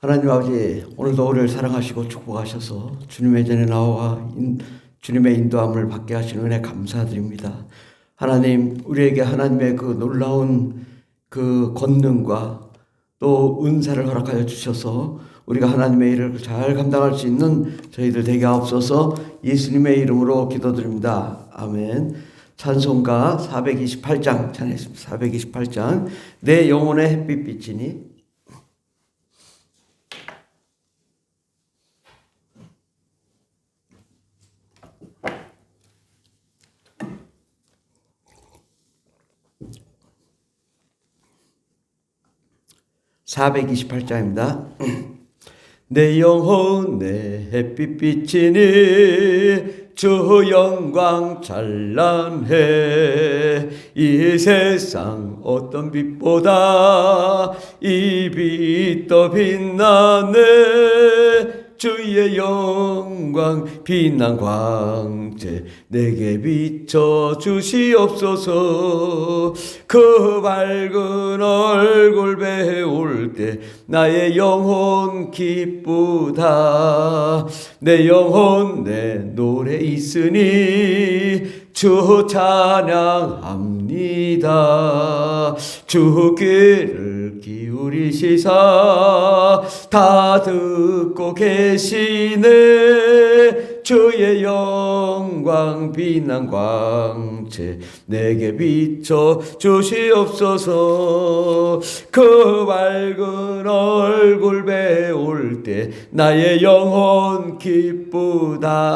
하나님 아버지, 오늘도 우리를 사랑하시고 축복하셔서 주님의 전에 나와 주님의 인도함을 받게 하시는 은혜 감사드립니다. 하나님, 우리에게 하나님의 그 놀라운 그 권능과 또 은사를 허락하여 주셔서 우리가 하나님의 일을 잘 감당할 수 있는 저희들 되게 하옵소서. 예수님의 이름으로 기도드립니다. 아멘. 찬송가 428장 찬양했습니다. 428장 내 영혼의 햇빛비치니. (428장입니다) 내 영혼의 햇빛 비치니 주 영광 찬란해. 이 세상 어떤 빛보다 이 빛 더 빛나네. 주의 영광 빛난 광채 내게 비춰 주시옵소서. 그 밝은 얼굴 배울 때 나의 영혼 기쁘다. 내 영혼 내 노래 있으니 주 찬양합니다. 주 귀를 기울이시사 다 듣고 계시네. 주의 영광 빛난 광채 내게 비춰 주시옵소서. 그 밝은 얼굴 배울 때 나의 영혼 기쁘다.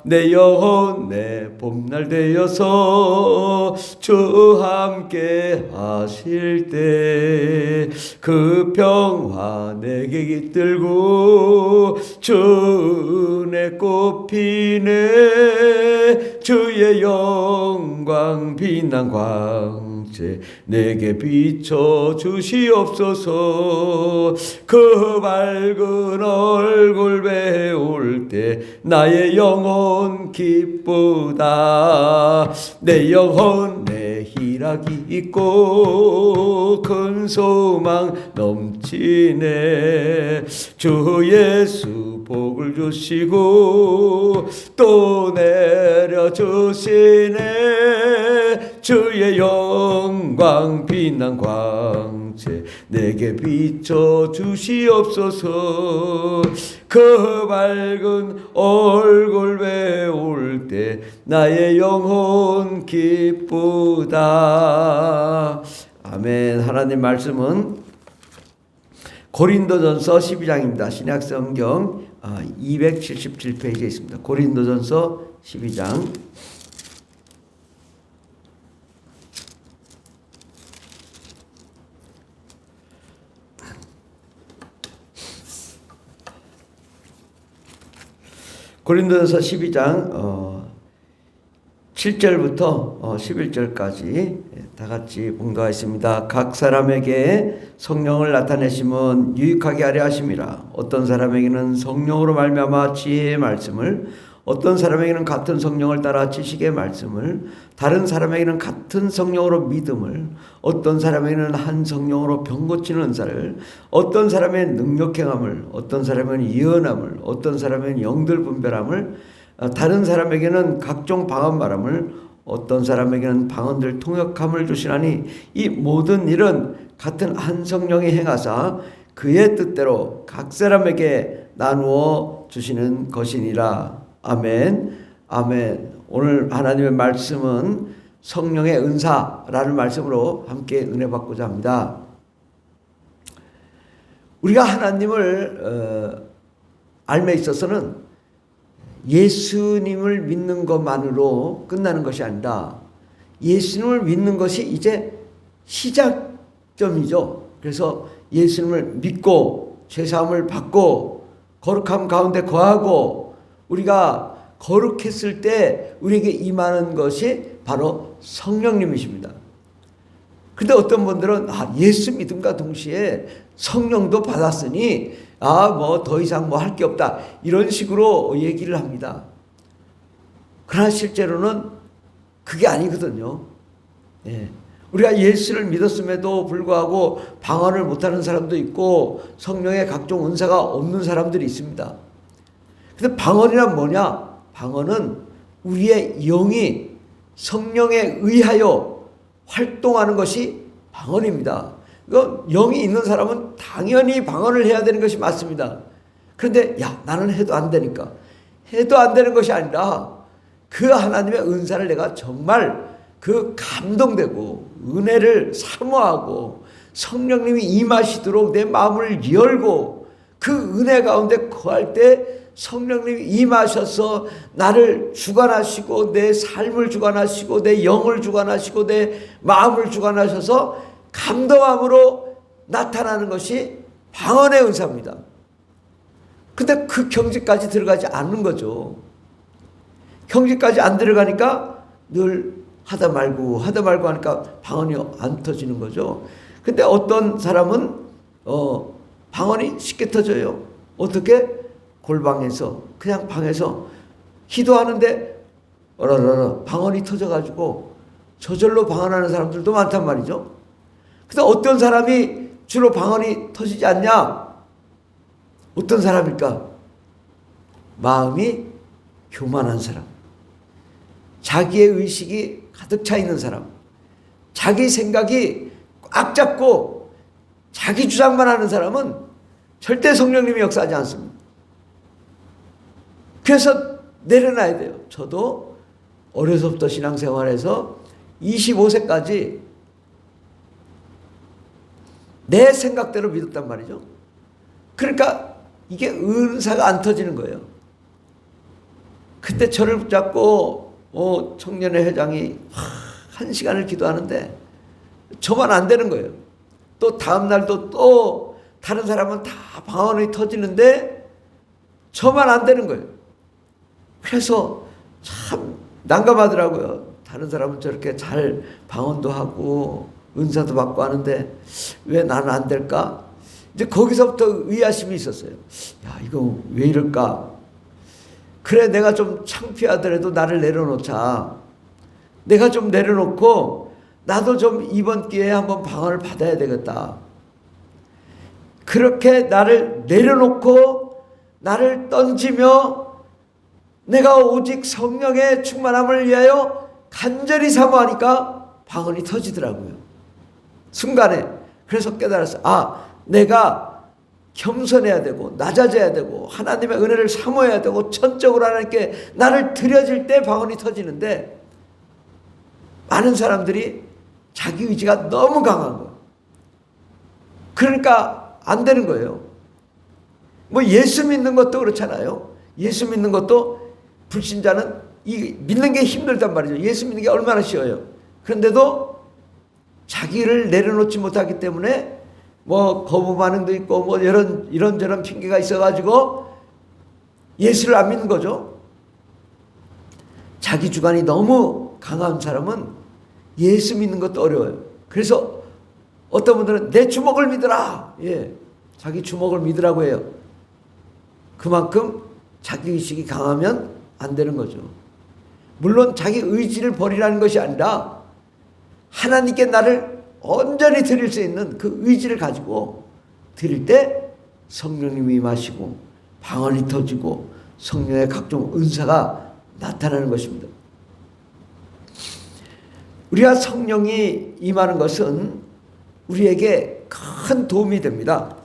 내 영혼 내 봄날 되어서 주 함께 하실 때 그 평화 내게 깃들고 주 은혜 꽃피네. 주의 영광 빛난 광채 내게 비춰 주시옵소서. 그 밝은 얼굴 배울 때 나의 영혼 기쁘다. 내 영혼 내 희락이 있고 큰 소망 넘치네. 주 예수 복을 주시고 또 내려주시네. 주의 영광 빛난 광채 내게 비춰 주시옵소서. 그 밝은 얼굴 배울 때 나의 영혼 기쁘다. 아멘. 하나님 말씀은 고린도전서 12장입니다. 신약성경 277페이지에 있습니다. 고린도전서 12장 고린도전서 12장 7절부터 11절까지 다 같이 봉독하겠습니다. 각 사람에게 성령을 나타내심은 유익하게 하려 하심이라. 어떤 사람에게는 성령으로 말미암아 지혜의 말씀을, 어떤 사람에게는 같은 성령을 따라 지식의 말씀을, 다른 사람에게는 같은 성령으로 믿음을, 어떤 사람에게는 한 성령으로 병 고치는 은사를, 어떤 사람의 능력 행함을, 어떤 사람은 예언함을, 어떤 사람은 영들 분별함을, 다른 사람에게는 각종 방언 말함을, 어떤 사람에게는 방언들 통역함을 주시나니 이 모든 일은 같은 한 성령이 행하사 그의 뜻대로 각 사람에게 나누어 주시는 것이니라. 아멘. 아멘. 오늘 하나님의 말씀은 성령의 은사라는 말씀으로 함께 은혜 받고자 합니다. 우리가 하나님을 알매 있어서는 예수님을 믿는 것만으로 끝나는 것이 아니라 예수님을 믿는 것이 이제 시작점이죠. 그래서 예수님을 믿고 죄사함을 받고 거룩함 가운데 거하고 우리가 거룩했을 때 우리에게 임하는 것이 바로 성령님이십니다. 근데 어떤 분들은 예수 믿음과 동시에 성령도 받았으니 뭐 더 이상 뭐 할 게 없다 이런 식으로 얘기를 합니다. 그러나 실제로는 그게 아니거든요. 예. 우리가 예수를 믿었음에도 불구하고 방언을 못하는 사람도 있고 성령의 각종 은사가 없는 사람들이 있습니다. 근데 방언이란 뭐냐? 방언은 우리의 영이 성령에 의하여 활동하는 것이 방언입니다. 이거 영이 있는 사람은 당연히 방언을 해야 되는 것이 맞습니다. 그런데 나는 해도 안 되니까. 해도 안 되는 것이 아니라 그 하나님의 은사를 내가 정말 그 감동되고 은혜를 사모하고 성령님이 임하시도록 내 마음을 열고 그 은혜 가운데 거할 때 성령님이 임하셔서 나를 주관하시고 내 삶을 주관하시고 내 영을 주관하시고 내 마음을 주관하셔서 감동함으로 나타나는 것이 방언의 은사입니다. 근데 그 경지까지 들어가지 않는 거죠. 경지까지 안 들어가니까 늘 하다 말고 하니까 방언이 안 터지는 거죠. 근데 어떤 사람은 방언이 쉽게 터져요. 어떻게? 골방에서 그냥 방에서 기도하는데 방언이 터져가지고 저절로 방언하는 사람들도 많단 말이죠. 그래서 어떤 사람이 주로 방언이 터지지 않냐? 어떤 사람일까? 마음이 교만한 사람, 자기의 의식이 가득 차 있는 사람, 자기 생각이 꽉 잡고 자기 주장만 하는 사람은 절대 성령님이 역사하지 않습니다. 그래서 내려놔야 돼요. 저도 어려서부터 신앙생활에서 25세까지 내 생각대로 믿었단 말이죠. 그러니까 이게 은사가 안 터지는 거예요. 그때 저를 붙잡고 청년회 회장이 1시간을 기도하는데 저만 안 되는 거예요. 또 다음 날도 또 다른 사람은 다 방언이 터지는데 저만 안 되는 거예요. 그래서 참 난감하더라고요. 다른 사람은 저렇게 잘 방언도 하고 은사도 받고 하는데 왜 나는 안 될까? 이제 거기서부터 의아심이 있었어요. 이거 왜 이럴까? 그래, 내가 좀 창피하더라도 나를 내려놓자. 내가 좀 내려놓고 나도 좀 이번 기회에 한번 방언을 받아야 되겠다. 그렇게 나를 내려놓고 나를 던지며 내가 오직 성령의 충만함을 위하여 간절히 사모하니까 방언이 터지더라고요. 순간에. 그래서 깨달았어요. 내가 겸손해야 되고 낮아져야 되고 하나님의 은혜를 사모해야 되고 전적으로 하나님께 나를 드려질 때 방언이 터지는데 많은 사람들이 자기 의지가 너무 강한 거예요. 그러니까 안 되는 거예요. 예수 믿는 것도 그렇잖아요. 예수 믿는 것도 불신자는 믿는 게 힘들단 말이죠. 예수 믿는 게 얼마나 쉬워요. 그런데도 자기를 내려놓지 못하기 때문에 거부 반응도 있고 이런저런 핑계가 있어가지고 예수를 안 믿는 거죠. 자기 주관이 너무 강한 사람은 예수 믿는 것도 어려워요. 그래서 어떤 분들은 내 주먹을 믿으라. 자기 주먹을 믿으라고 해요. 그만큼 자기 의식이 강하면 안 되는 거죠. 물론 자기 의지를 버리라는 것이 아니라 하나님께 나를 온전히 드릴 수 있는 그 의지를 가지고 드릴 때 성령님이 임하시고 방언이 터지고 성령의 각종 은사가 나타나는 것입니다. 우리가 성령이 임하는 것은 우리에게 큰 도움이 됩니다.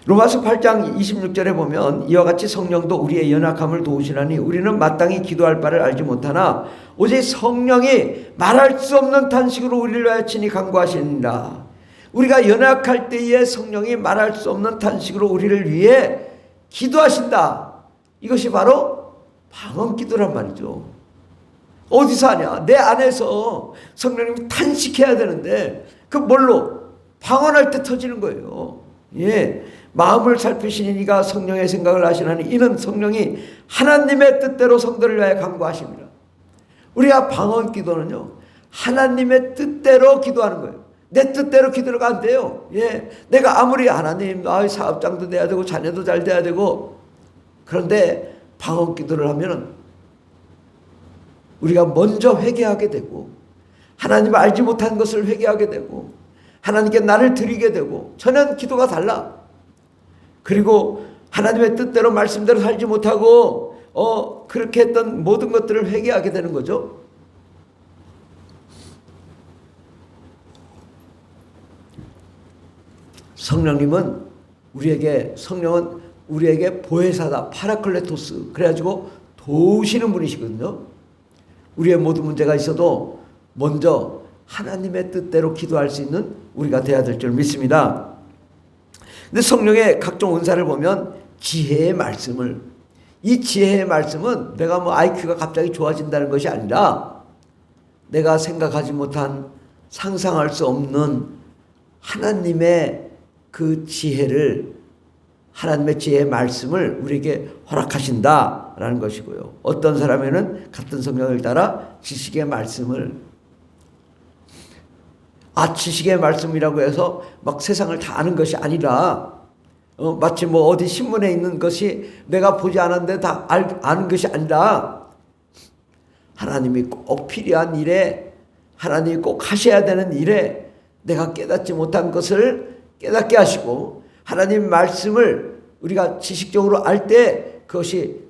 로마서 8장 26절에 보면 이와 같이 성령도 우리의 연약함을 도우시나니 우리는 마땅히 기도할 바를 알지 못하나 오직 성령이 말할 수 없는 탄식으로 우리를 위하여 친히 간구하시니라. 우리가 연약할 때에 성령이 말할 수 없는 탄식으로 우리를 위해 기도하신다. 이것이 바로 방언 기도란 말이죠. 어디서 하냐? 내 안에서 성령님이 탄식해야 되는데 그 뭘로? 방언할 때 터지는 거예요. 마음을 살피시니 이가 성령의 생각을 하시나니 이는 성령이 하나님의 뜻대로 성도를 위하여 간구하십니다. 우리가 방언 기도는요, 하나님의 뜻대로 기도하는 거예요. 내 뜻대로 기도가 안 돼요. 내가 아무리 하나님 사업장도 돼야 되고 자녀도 잘 돼야 되고 그런데 방언 기도를 하면은 우리가 먼저 회개하게 되고 하나님 알지 못한 것을 회개하게 되고 하나님께 나를 드리게 되고 전혀 기도가 달라. 그리고 하나님의 뜻대로 말씀대로 살지 못하고 그렇게 했던 모든 것들을 회개하게 되는 거죠. 성령은 우리에게 보혜사다. 파라클레토스. 그래가지고 도우시는 분이시거든요. 우리의 모든 문제가 있어도 먼저 하나님의 뜻대로 기도할 수 있는 우리가 되어야 될 줄 믿습니다. 근데 성령의 각종 은사를 보면 지혜의 말씀을, 이 지혜의 말씀은 내가 뭐 IQ가 갑자기 좋아진다는 것이 아니라 내가 생각하지 못한, 상상할 수 없는 하나님의 그 지혜를, 하나님의 지혜의 말씀을 우리에게 허락하신다라는 것이고요. 어떤 사람에는 같은 성령을 따라 지식의 말씀을, 지식의 말씀이라고 해서 막 세상을 다 아는 것이 아니라 마치 뭐 어디 신문에 있는 것이 내가 보지 않았는데 다 아는 것이 아니라 하나님이 꼭 필요한 일에, 하나님이 꼭 하셔야 되는 일에 내가 깨닫지 못한 것을 깨닫게 하시고 하나님 말씀을 우리가 지식적으로 알 때 그것이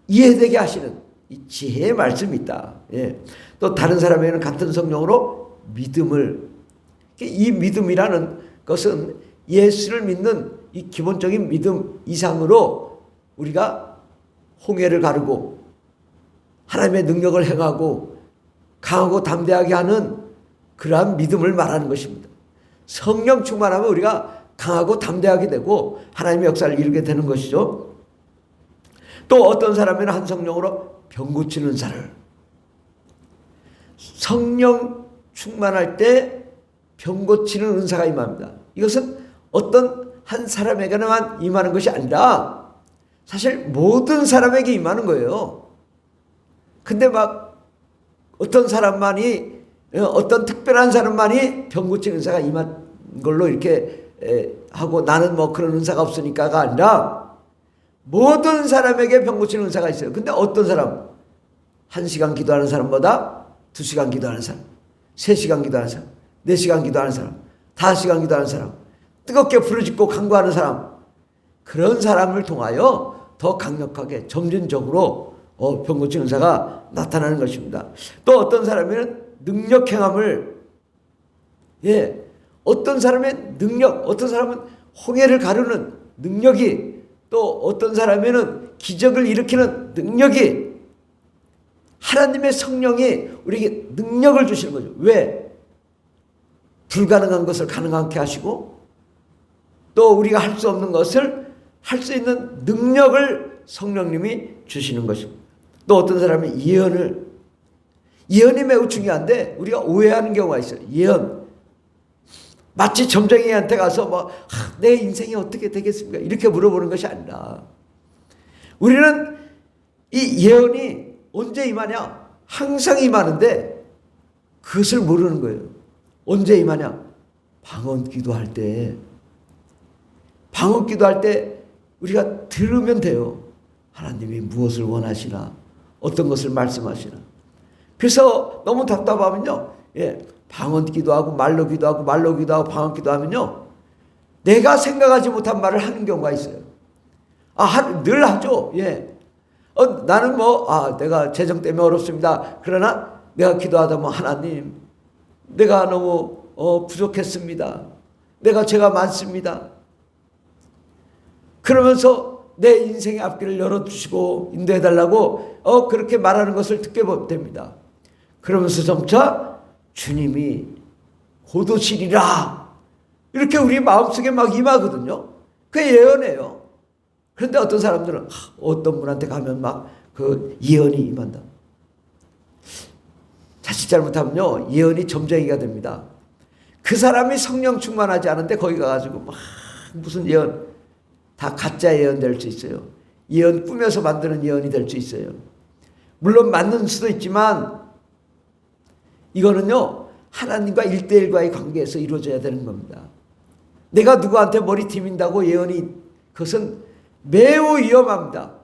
이해되게 하시는 이 지혜의 말씀이 있다. 예. 또 다른 사람에게는 같은 성령으로 믿음을, 이 믿음이라는 것은 예수를 믿는 이 기본적인 믿음 이상으로 우리가 홍해를 가르고 하나님의 능력을 행하고 강하고 담대하게 하는 그러한 믿음을 말하는 것입니다. 성령 충만하면 우리가 강하고 담대하게 되고 하나님의 역사를 이루게 되는 것이죠. 또 어떤 사람은 한 성령으로 병 고치는 은사를, 성령 충만할 때 병 고치는 은사가 임합니다. 이것은 어떤 한 사람에게만 임하는 것이 아니라 사실 모든 사람에게 임하는 거예요. 근데 막 어떤 사람만이, 어떤 특별한 사람만이 병 고치는 은사가 임한 걸로 이렇게 하고 나는 뭐 그런 은사가 없으니까가 아니라 모든 사람에게 병 고치는 은사가 있어요. 근데 어떤 사람, 1시간 기도하는 사람보다 2시간 기도하는 사람, 3시간 기도하는 사람, 4시간 기도하는 사람, 5시간 기도하는 사람, 뜨겁게 부르짖고 간구하는 사람, 그런 사람을 통하여 더 강력하게 점진적으로 병 고치는 은사가 나타나는 것입니다. 또 어떤 사람에는 능력 행함을, 어떤 사람의 능력, 어떤 사람은 홍해를 가르는 능력이, 또 어떤 사람에는 기적을 일으키는 능력이, 하나님의 성령이 우리에게 능력을 주시는 거죠. 왜? 불가능한 것을 가능하게 하시고 또 우리가 할 수 없는 것을 할 수 있는 능력을 성령님이 주시는 것입니다. 또 어떤 사람은 예언이 매우 중요한데 우리가 오해하는 경우가 있어요. 예언, 마치 점쟁이한테 가서 내 인생이 어떻게 되겠습니까? 이렇게 물어보는 것이 아니라 우리는 이 예언이 언제 임하냐? 항상 임하는데 그것을 모르는 거예요. 언제 임하냐? 방언 기도할 때, 방언 기도할 때 우리가 들으면 돼요. 하나님이 무엇을 원하시나, 어떤 것을 말씀하시나. 그래서 너무 답답하면요, 방언 기도하고 말로 기도하고 말로 기도하고 방언 기도하면요, 내가 생각하지 못한 말을 하는 경우가 있어요. 늘 하죠. 나는 내가 재정 때문에 어렵습니다. 그러나 내가 기도하다 하나님, 내가 너무 부족했습니다. 내가 죄가 많습니다. 그러면서 내 인생의 앞길을 열어주시고 인도해달라고 그렇게 말하는 것을 듣게 됩니다. 그러면서 점차 주님이 곧 오시리라 이렇게 우리 마음속에 막 임하거든요. 그게 예언이에요. 그런데 어떤 사람들은 어떤 분한테 가면 막 그 예언이 임한다. 자칫 잘못하면요, 예언이 점쟁이가 됩니다. 그 사람이 성령 충만하지 않은데 거기 가가지고 막 무슨 예언, 다 가짜 예언 될 수 있어요. 예언 꾸며서 만드는 예언이 될 수 있어요. 물론 맞는 수도 있지만 이거는요, 하나님과 1대1과의 관계에서 이루어져야 되는 겁니다. 내가 누구한테 머리 디민다고 예언이, 그것은 매우 위험합니다.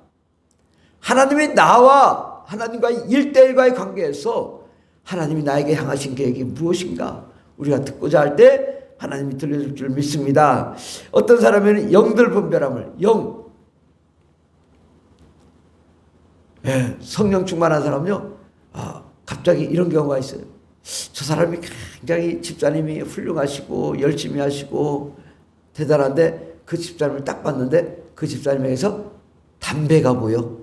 하나님이 나와 하나님과 1대1과의 관계에서 하나님이 나에게 향하신 계획이 무엇인가 우리가 듣고자 할 때 하나님이 들려줄 줄 믿습니다. 어떤 사람에는 영들 분별함을 성령 충만한 사람은요, 갑자기 이런 경우가 있어요. 저 사람이 굉장히 집사님이 훌륭하시고 열심히 하시고 대단한데 그 집사님을 딱 봤는데 그 집사님에게서 담배가 보여.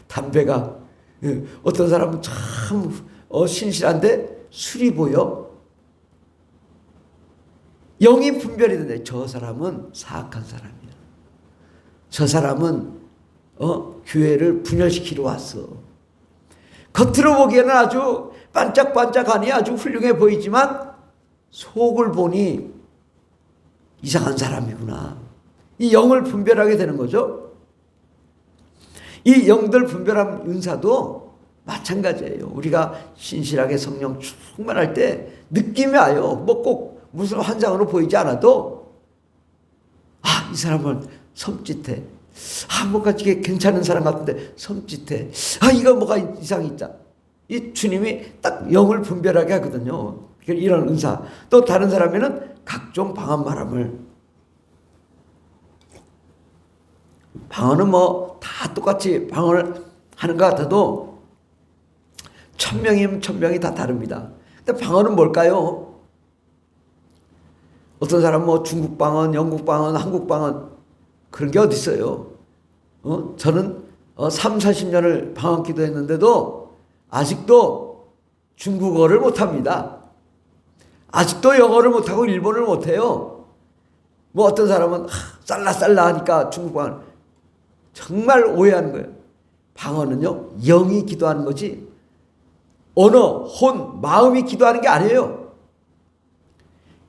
담배가. 어떤 사람은 참 신실한데 술이 보여. 영이 분별이 되는데 저 사람은 사악한 사람이야. 저 사람은 교회를 분열시키러 왔어. 겉으로 보기에는 아주 반짝반짝하니 아주 훌륭해 보이지만 속을 보니 이상한 사람이구나. 이 영을 분별하게 되는 거죠. 이 영들 분별함 은사도 마찬가지예요. 우리가 신실하게 성령 충만할 때 느낌이 와요. 뭐 꼭 무슨 환상으로 보이지 않아도 이 사람은 섬찟해. 뭔가 이게 괜찮은 사람 같은데 섬찟해. 이거 뭐가 이상이 있다. 이 주님이 딱 영을 분별하게 하거든요. 이런 은사. 또 다른 사람에는 각종 방언 말함을. 방언은 뭐 다 똑같이 방언을 하는 것 같아도 1000명이면 1000명이 다 다릅니다. 근데 방언은 뭘까요? 어떤 사람은 뭐 중국 방언, 영국 방언, 한국 방언 그런 게 어디 있어요? 저는 3, 40년을 방언 기도했는데도 아직도 중국어를 못합니다. 아직도 영어를 못하고 일본어를 못해요. 뭐 어떤 사람은 쌀라쌀라 하니까 중국 방언. 정말 오해하는 거예요. 방언은요, 영이 기도하는 거지 언어, 혼, 마음이 기도하는 게 아니에요.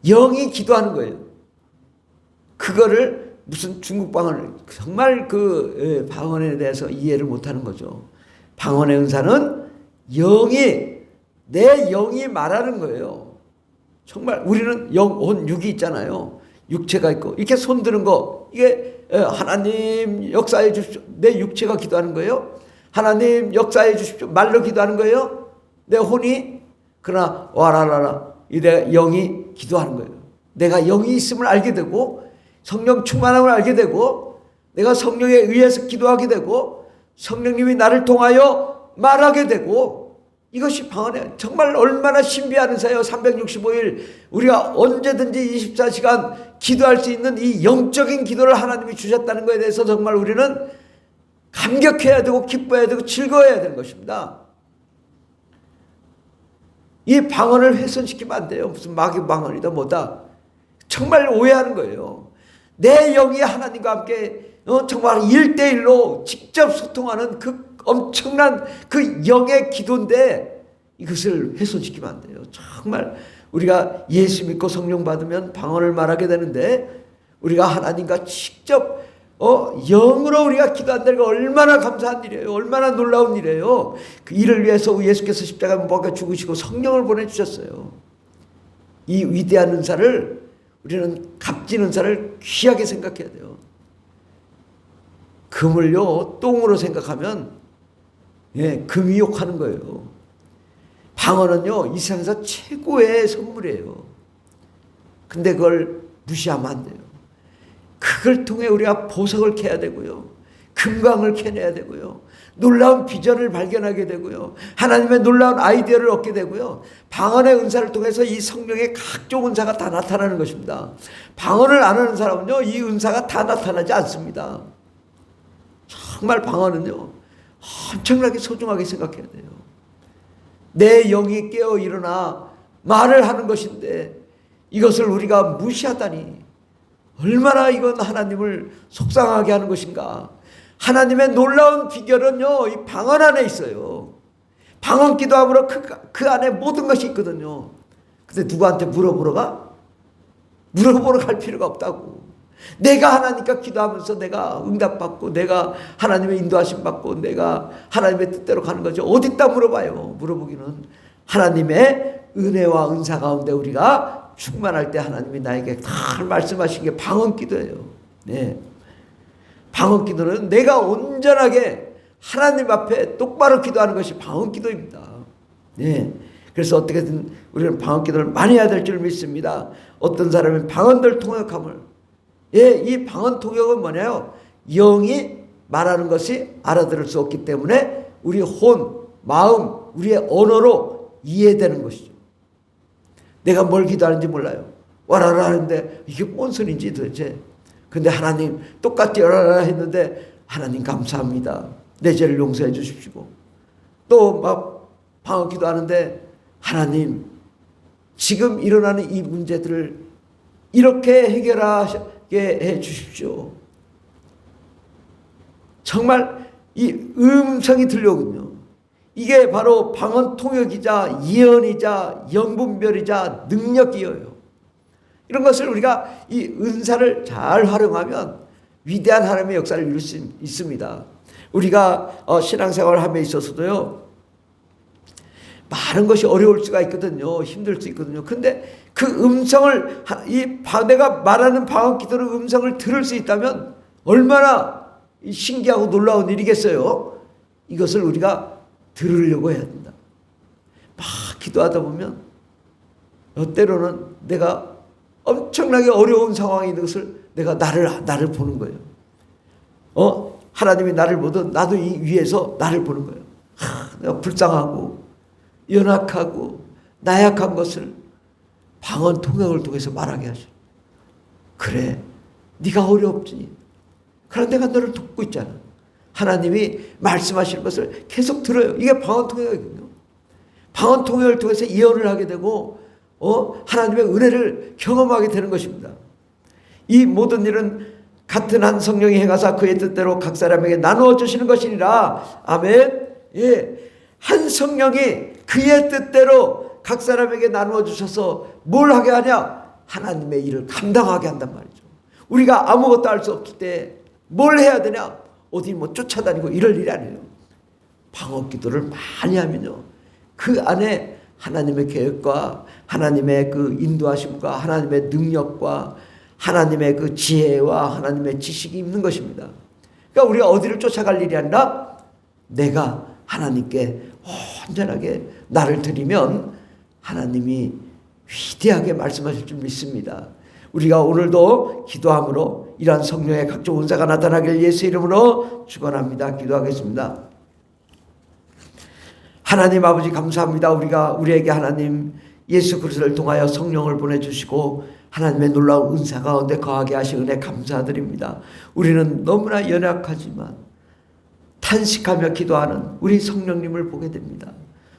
영이 기도하는 거예요. 그거를 무슨 중국 방언을 정말 그 방언에 대해서 이해를 못하는 거죠. 방언의 은사는 내 영이 말하는 거예요. 정말 우리는 영, 혼, 육이 있잖아요. 육체가 있고 이렇게 손 드는 거 이게 하나님 역사해 주십시오. 내 육체가 기도하는 거예요. 하나님 역사해 주십시오. 말로 기도하는 거예요. 내 혼이 그러나 와라라라 내 영이 기도하는 거예요. 내가 영이 있음을 알게 되고 성령 충만함을 알게 되고 내가 성령에 의해서 기도하게 되고 성령님이 나를 통하여 말하게 되고 이것이 방언의 정말 얼마나 신비한 은사예요. 365일 우리가 언제든지 24시간 기도할 수 있는 이 영적인 기도를 하나님이 주셨다는 것에 대해서 정말 우리는 감격해야 되고 기뻐해야 되고 즐거워해야 되는 것입니다. 이 방언을 훼손시키면 안 돼요. 무슨 마귀 방언이다 뭐다. 정말 오해하는 거예요. 내 영이 하나님과 함께 정말 1대1로 직접 소통하는 그 엄청난 그 영의 기도인데 이것을 훼손시키면 안 돼요. 정말 우리가 예수 믿고 성령 받으면 방언을 말하게 되는데 우리가 하나님과 직접 영으로 우리가 기도한다는 게 얼마나 감사한 일이에요. 얼마나 놀라운 일이에요. 그 일을 위해서 예수께서 십자가에 못 박혀 죽으시고 성령을 보내주셨어요. 이 위대한 은사를 우리는 값진 은사를 귀하게 생각해야 돼요. 금을요 똥으로 생각하면 금이 욕하는 거예요. 방언은요 이 세상에서 최고의 선물이에요. 근데 그걸 무시하면 안 돼요. 그걸 통해 우리가 보석을 캐야 되고요. 금광을 캐내야 되고요. 놀라운 비전을 발견하게 되고요. 하나님의 놀라운 아이디어를 얻게 되고요. 방언의 은사를 통해서 이 성령의 각종 은사가 다 나타나는 것입니다. 방언을 안 하는 사람은요 이 은사가 다 나타나지 않습니다. 정말 방언은요 엄청나게 소중하게 생각해야 돼요. 내 영이 깨어 일어나 말을 하는 것인데 이것을 우리가 무시하다니 얼마나 이건 하나님을 속상하게 하는 것인가. 하나님의 놀라운 비결은요 이 방언 안에 있어요. 방언 기도함으로 그 안에 모든 것이 있거든요. 근데 누구한테 물어보러 가? 물어보러 갈 필요가 없다고. 내가 하나님과 기도하면서 내가 응답받고 내가 하나님의 인도하심 받고 내가 하나님의 뜻대로 가는 거죠. 어디다 물어봐요. 물어보기는 하나님의 은혜와 은사 가운데 우리가 충만할 때 하나님이 나에게 다 말씀하신 게 방언 기도예요. 방언 기도는 내가 온전하게 하나님 앞에 똑바로 기도하는 것이 방언 기도입니다. 그래서 어떻게든 우리는 방언 기도를 많이 해야 될 줄 믿습니다. 어떤 사람은 방언들 통역함을, 이 방언 통역은 뭐냐요? 영이 말하는 것이 알아들을 수 없기 때문에 우리 혼, 마음, 우리의 언어로 이해되는 것이죠. 내가 뭘 기도하는지 몰라요. 와라라 하는데 이게 뭔 소리인지 도대체. 근데 하나님 똑같이 와라라 했는데 하나님 감사합니다. 내 죄를 용서해 주십시오. 또 막 방언 기도하는데 하나님 지금 일어나는 이 문제들을 이렇게 해결하게 해 주십시오. 정말 이 음성이 들려오거든요. 이게 바로 방언 통역이자 예언이자 영분별이자 능력이에요. 이런 것을 우리가 이 은사를 잘 활용하면 위대한 하나님의 역사를 이룰 수 있습니다. 우리가 신앙생활을 함에 있어서도요, 많은 것이 어려울 수가 있거든요. 힘들 수 있거든요. 근데 그 음성을, 내가 말하는 방언 기도의 음성을 들을 수 있다면 얼마나 신기하고 놀라운 일이겠어요. 이것을 우리가 들으려고 해야 된다. 막 기도하다 보면 때로는 내가 엄청나게 어려운 상황에 있는 것을 내가 나를 보는 거예요. 하나님이 나를 보든 나도 이 위에서 나를 보는 거예요. 내가 불쌍하고 연약하고 나약한 것을 방언 통역을 통해서 말하게 하셔. 그래, 네가 어렵지. 그러나 내가 너를 돕고 있잖아. 하나님이 말씀하시는 것을 계속 들어요. 이게 방언 통역이거든요. 방언 통역을 통해서 예언을 하게 되고 하나님의 은혜를 경험하게 되는 것입니다. 이 모든 일은 같은 한 성령이 행하사 그의 뜻대로 각 사람에게 나누어 주시는 것이니라. 아멘. 예, 한 성령이 그의 뜻대로 각 사람에게 나누어 주셔서 뭘 하게 하냐? 하나님의 일을 감당하게 한단 말이죠. 우리가 아무것도 할 수 없을 때 뭘 해야 되냐? 어디 쫓아다니고 이럴 일이 아니에요. 방언 기도를 많이 하면요, 그 안에 하나님의 계획과 하나님의 그 인도하심과 하나님의 능력과 하나님의 그 지혜와 하나님의 지식이 있는 것입니다. 그러니까 우리가 어디를 쫓아갈 일이 아니라 내가 하나님께 온전하게 나를 드리면 하나님이 위대하게 말씀하실 줄 믿습니다. 우리가 오늘도 기도함으로 이러한 성령의 각종 은사가 나타나길 예수 이름으로 축원합니다. 기도하겠습니다. 하나님 아버지 감사합니다. 우리에게 하나님 예수 그리스도를 통하여 성령을 보내주시고 하나님의 놀라운 은사 가운데 거하게 하신 은혜 감사드립니다. 우리는 너무나 연약하지만 탄식하며 기도하는 우리 성령님을 보게 됩니다.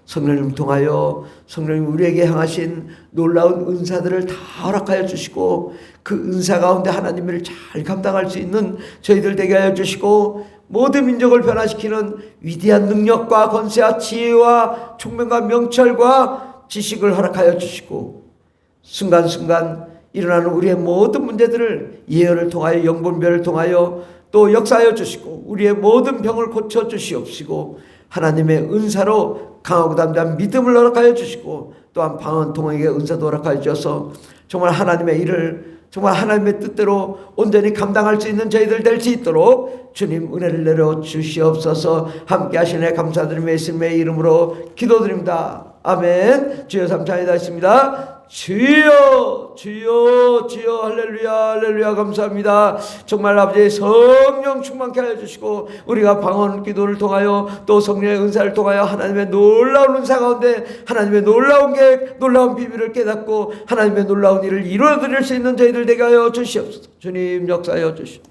성령님을 통하여 성령님 우리에게 향하신 놀라운 은사들을 다 허락하여 주시고 그 은사 가운데 하나님을 잘 감당할 수 있는 저희들 되게 하여 주시고 모든 민족을 변화시키는 위대한 능력과 권세와 지혜와 총명과 명철과 지식을 허락하여 주시고 순간순간 일어나는 우리의 모든 문제들을 예언을 통하여 영분별을 통하여 또 역사하여 주시고 우리의 모든 병을 고쳐 주시옵시고 하나님의 은사로 강하고 담대한 믿음을 허락하여 주시고 또한 방언 통역의 은사도 허락하여 주셔서 정말 하나님의 일을 정말 하나님의 뜻대로 온전히 감당할 수 있는 저희들 될 수 있도록 주님 은혜를 내려 주시옵소서. 함께 하시네 감사드리며 예수님의 이름으로 기도드립니다. 아멘. 주여 감사합니다. 했습니다. 주여 주여 주여 할렐루야 할렐루야 감사합니다. 정말 아버지 성령 충만케 하여 주시고 우리가 방언 기도를 통하여 또 성령의 은사를 통하여 하나님의 놀라운 은사 가운데 하나님의 놀라운 계획 놀라운 비밀을 깨닫고 하나님의 놀라운 일을 이루어드릴 수 있는 저희들 되게 하여 주시옵소서. 주님 역사하여 주시옵소서.